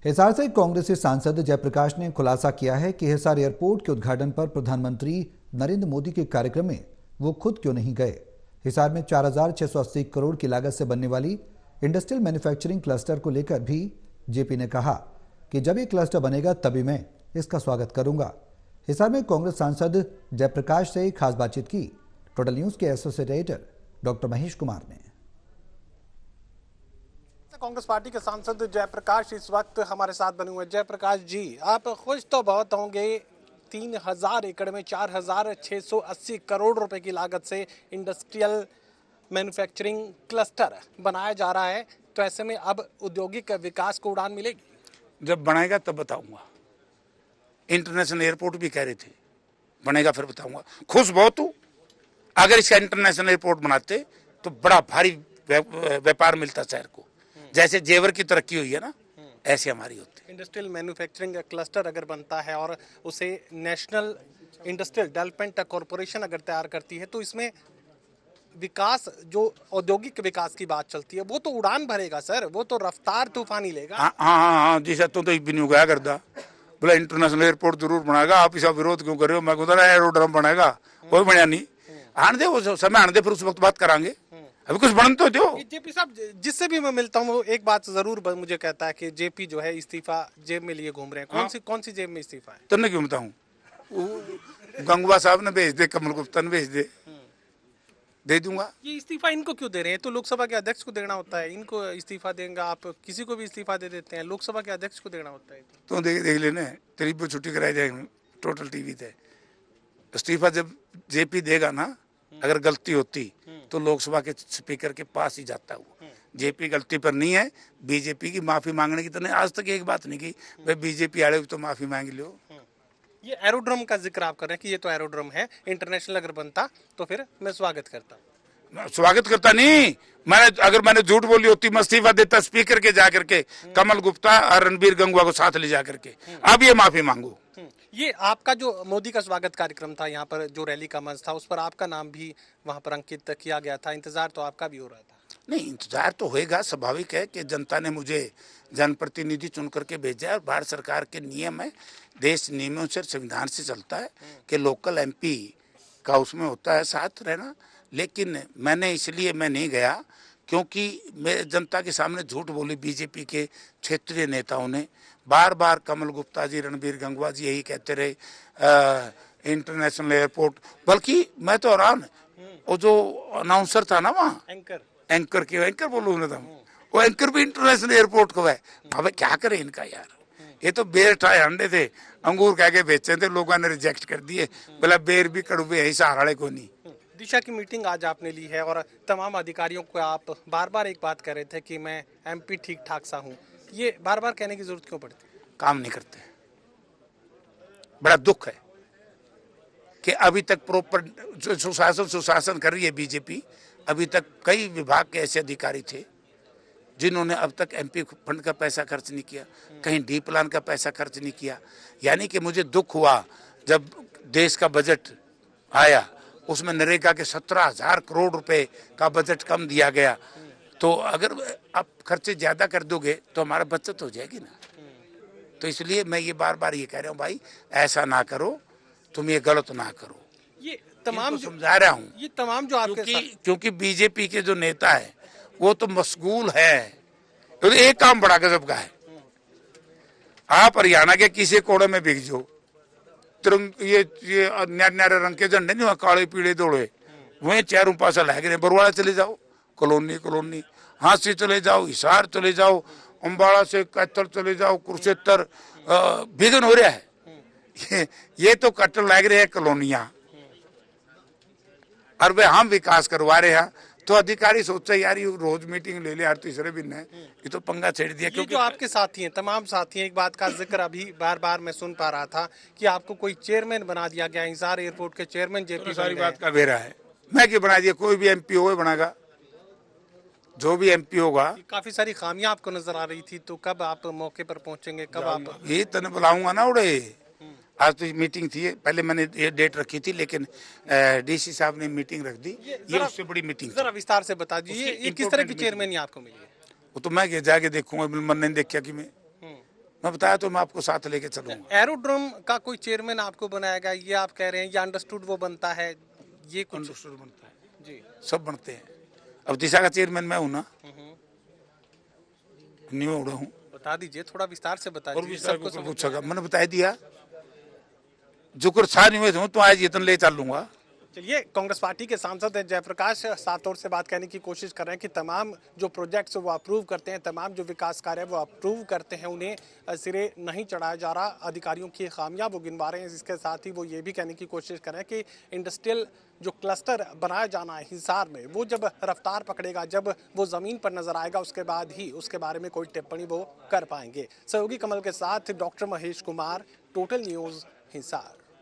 हिसार से कांग्रेसी सांसद जयप्रकाश ने खुलासा किया है कि हिसार एयरपोर्ट के उद्घाटन पर प्रधानमंत्री नरेंद्र मोदी के कार्यक्रम में वो खुद क्यों नहीं गए। हिसार में 4,680 करोड़ की लागत से बनने वाली इंडस्ट्रियल मैन्युफैक्चरिंग क्लस्टर को लेकर भी जेपी ने कहा कि जब ये क्लस्टर बनेगा तभी मैं इसका स्वागत करूंगा। हिसार में कांग्रेस सांसद जयप्रकाश से खास बातचीत की टोटल न्यूज के associate editor doctor Mahesh Kumar ने। कांग्रेस पार्टी के सांसद जयप्रकाश इस वक्त हमारे साथ बने हुए। जयप्रकाश जी, आप खुश तो बहुत होंगे, 3,000 एकड़ में 4,680 करोड़ रुपए की लागत से इंडस्ट्रियल मैन्युफैक्चरिंग क्लस्टर बनाया जा रहा है, तो ऐसे में अब औद्योगिक विकास को उड़ान मिलेगी। जब बनाएगा तब बताऊंगा। इंटरनेशनल एयरपोर्ट भी कह रहे थे बनेगा, फिर बताऊंगा। खुश बहुत हूं। अगर इसका इंटरनेशनल एयरपोर्ट बनाते तो बड़ा भारी व्यापार मिलता शहर को, जैसे जेवर की तरक्की हुई है ना, ऐसे हमारी होती। इंडस्ट्रियल मैन्युफैक्चरिंग क्लस्टर अगर बनता है और उसे नेशनल इंडस्ट्रियल डेवलपमेंट कॉरपोरेशन अगर तैयार करती है, तो इसमें विकास, जो औद्योगिक विकास की बात चलती है, वो तो उड़ान भरेगा सर, वो तो रफ्तार तूफानी लेगा। हाँ जी सर, तो एक भी नहीं उगाया करता। बोला इंटरनेशनल एयरपोर्ट जरूर बनाएगा, आप इसका विरोध क्यों कर रहे हो? मैं कहता एरोड्रम बनाएगा, कोई बनया नहीं। आने दे, वो समय आने दे, फिर उस वक्त बात करांगे। अभी कुछ बन तो दो। जेपी साहब, जिससे भी मैं मिलता हूँ वो एक बात जरूर मुझे कहता है कि जेपी जो है इस्तीफा जेब में लिए घूम रहे हैं। कौन सी जेब में इस्तीफा है? तुमने क्यों बताऊं? गंगवा साहब ने भेज दे, कमल गुप्ता ने भेज दे दूंगा। ये इस्तीफा इनको क्यों दे रहे हैं? तो लोकसभा के अध्यक्ष को देना होता है, इनको इस्तीफा देंगे। आप किसी को भी इस्तीफा दे देते हैं, लोकसभा के अध्यक्ष को देना होता है। तो देख लेने, तेरी पे छुट्टी कराई जाएगी टोटल टीवी पे। इस्तीफा जब जेपी देगा ना, अगर गलती होती तो लोकसभा के स्पीकर के पास ही जाता है। जेपी गलती पर नहीं है, बीजेपी की माफी मांगने की तो नहीं, आज तक एक बात नहीं की भाई बीजेपी आड़े तो माफी मांग लो। ये एरोड्रम का जिक्र आप कर रहे हैं कि ये तो एरोड्रम है, इंटरनेशनल अगर बनता तो फिर मैं स्वागत करता। स्वागत करता नहीं, मैंने झूठ बोली होती, मैं इस्तीफा देता स्पीकर के जाकर के, कमल गुप्ता और रणबीर गंगवा को साथ ले जाकर के। अब ये माफी मांगू। ये आपका जो मोदी का स्वागत कार्यक्रम था, यहाँ पर जो रैली का मंच था, उस पर आपका नाम भी वहाँ पर अंकित किया गया था। इंतजार तो आपका भी हो रहा था? नहीं, इंतजार तो होएगा, स्वाभाविक है कि जनता ने मुझे जनप्रतिनिधि चुन करके भेजा है और भारत सरकार के नियम है, देश नियमों से, संविधान से चलता है कि लोकल एमपी का उसमें होता है साथ रहना। लेकिन मैंने इसलिए मैं नहीं गया क्योंकि मैं जनता के सामने झूठ बोली। बीजेपी के क्षेत्रीय नेताओं ने बार बार, कमल गुप्ता जी, रणबीर गंगवा जी यही कहते रहे इंटरनेशनल एयरपोर्ट। बल्कि मैं तो हैरान, वो जो अनाउंसर था ना वहाँ, एंकर बोलूँ ना, वो एंकर भी इंटरनेशनल एयरपोर्ट को है। अब क्या करे इनका यार, ये तो बेर ठाए अंडे थे, अंगूर कह के बेचे थे, लोगों ने रिजेक्ट कर दिए। बोला बेर भी कड़वे है, सहारे को नहीं। दिशा की मीटिंग आज आपने ली है और तमाम अधिकारियों को आप बार बार एक बात कह रहे थे कि मैं एमपी ठीक ठाक सा हूँ। ये बार बार कहने की जरूरत क्यों पड़ती? काम नहीं करते। बड़ा दुख है कि अभी तक प्रॉपर सुशासन कर रही है बीजेपी। अभी तक कई विभाग के ऐसे अधिकारी थे जिन्होंने अब तक एमपी फंड का पैसा खर्च नहीं किया, कहीं डी प्लान का पैसा खर्च नहीं किया। यानी कि मुझे दुख हुआ जब देश का बजट आया, उसमें नरेगा के 17,000 करोड़ रुपए का बजट कम दिया गया। तो अगर आप खर्चे ज्यादा कर दोगे तो हमारा बचत हो जाएगी ना। तो इसलिए मैं ये बार बार ये कह रहा हूँ, भाई ऐसा ना करो, तुम ये गलत ना करो। ये तमाम समझा रहा हूँ, ये तमाम जो आपके क्योंकि बीजेपी के जो नेता है वो तो मशगूल है। तो एक काम बड़ा गजब का है, आप हरियाणा के किसी कोड़े में बिक जाओ, ये न्यारे रंग के झंडे नहीं, काले पीले दौड़े, वहीं चारों पासा लग रहे। बरवाड़ा चले जाओ, कॉलोनी, हांसी चले जाओ, हिसार चले जाओ, अम्बाड़ा से कैथल चले जाओ, कुरुक्षेत्र, विघन हो रहा है। ये तो कट्टर लग रहे हैं कॉलोनियां, और वे हम विकास करवा रहे हैं। तो अधिकारी सोचा यार ये रोज मीटिंग ले ले यार, तीसरे दिन है, ये तो पंगा छेड़ दिया। क्योंकि जो आपके साथी हैं, तमाम साथी हैं, एक बात का जिक्र अभी बार बार मैं सुन पा रहा था कि आपको कोई चेयरमैन बना दिया गया, हिसार एयरपोर्ट के चेयरमैन जेपी। सारी बात का बेरा है, मैं क्यों बना दिया? कोई भी एमपी हो बनागा, जो भी एमपी होगा। काफी सारी खामियां आपको नजर आ रही थी, तो कब आप मौके पर पहुंचेंगे, कब आप? ये तने बुलाऊंगा ना उड़े। आज तो मीटिंग थी, पहले मैंने ये डेट रखी थी, लेकिन डीसी साहब ने मीटिंग रख दी। ये उससे बड़ी मीटिंग। जरा विस्तार से बता दीजिए, ये किस तरह की चेयरमैन आपको मिली है? वो तो मैं जाके देखूंगा, मन नहीं देखा कि मैं बताया तो मैं आपको साथ लेके चलूंगा। एरोड्रोम का कोई चेयरमैन आपको बनाएगा, ये आप कह रहे हैं, या अंडरस्टूड वो बनता है, ये कुछ अंडरस्टूड बनता है जी। सब बनते हैं। अब दिशा का चेयरमैन मैं हूं ना, न्यू उड़ा हूँ बता दीजिए, थोड़ा विस्तार से बता और दीजिए, भी सबको सबको समझ पूछेगा। मैंने बता दिया जुकर छा निवेश हूँ तो आज इतन ले चल लूंगा। चलिए, कांग्रेस पार्टी के सांसद जयप्रकाश सातौर से बात करने की कोशिश कर रहे हैं कि तमाम जो प्रोजेक्ट्स वो अप्रूव करते हैं, तमाम जो विकास कार्य वो अप्रूव करते हैं, उन्हें सिरे नहीं चढ़ाया जा रहा। अधिकारियों की खामियां वो गिनवा रहे हैं। इसके साथ ही वो ये भी कहने की कोशिश कर रहे हैं कि इंडस्ट्रियल जो क्लस्टर बनाया जाना है हिसार में, वो जब रफ्तार पकड़ेगा, जब वो ज़मीन पर नजर आएगा, उसके बाद ही उसके बारे में कोई टिप्पणी वो कर पाएंगे। सहयोगी कमल के साथ doctor Mahesh Kumar, total news, Hisar.